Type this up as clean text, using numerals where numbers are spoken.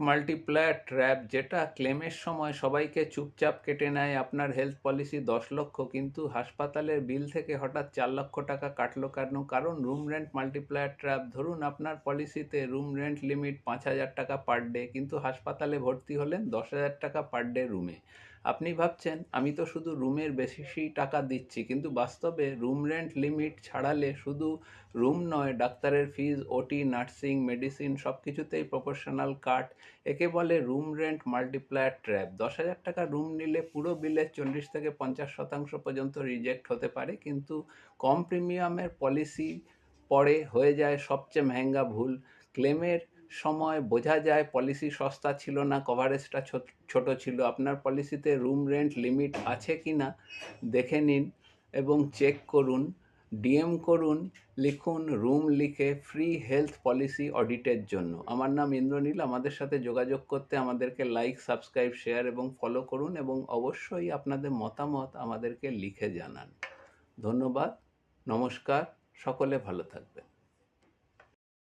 Multiplier trap, যেটা ক্লেমের সময় সবাইকে চুপচাপ কেটে নেয় আপনার হেলথ পলিসি 10 লক্ষ, কিন্তু হাসপাতালের বিল থেকে হঠাৎ 4 লক্ষ টাকা কাটলো কেন? কারণ রুম রেন্ট মাল্টিপ্লায়ার ট্র্যাপ। ধরুন আপনার পলিসিতে রুম রেন্ট লিমিট 5,000 টাকা পার ডে, কিন্তু হাসপাতালে ভর্তি হলেন 10,000 টাকা পার ডে রুমে। আপনি ভাবছেন আমি তো শুধু রুমের বেশি টাকা দিচ্ছি, কিন্তু বাস্তবে রুম রেন্ট লিমিট ছাড়ালে শুধু রুম নয়, ডাক্তারের ফিজ, ওটি, নার্সিং, মেডিসিন সব কিছুতেই প্রপোর্শনাল কাট। একে বলে রুম রেন্ট মাল্টিপ্লায়ার ট্র্যাপ। 10,000 টাকা রুম নিলে পুরো বিলের 40 থেকে 50% পর্যন্ত রিজেক্ট হতে পারে, কিন্তু কম প্রিমিয়ামের পলিসি পরে হয়ে যায় সবচেয়ে মেহেঙ্গা ভুল। ক্লেমের সময় বোঝা যায় পলিসি সস্তা ছিল না, কভারেজটা ছোট ছিল। আপনার পলিসিতে রুম রেন্ট লিমিট আছে কি না দেখে নিন এবং চেক করুন। ডিএম করুন, লিখুন রুম লিখে ফ্রি হেলথ পলিসি অডিটের জন্য। আমার নাম ইন্দ্রনীল। আমাদের সাথে যোগাযোগ করতে আমাদেরকে লাইক, সাবস্ক্রাইব, শেয়ার এবং ফলো করুন, এবং অবশ্যই আপনাদের মতামত আমাদেরকে লিখে জানান। ধন্যবাদ, নমস্কার, সকলে ভালো থাকবেন।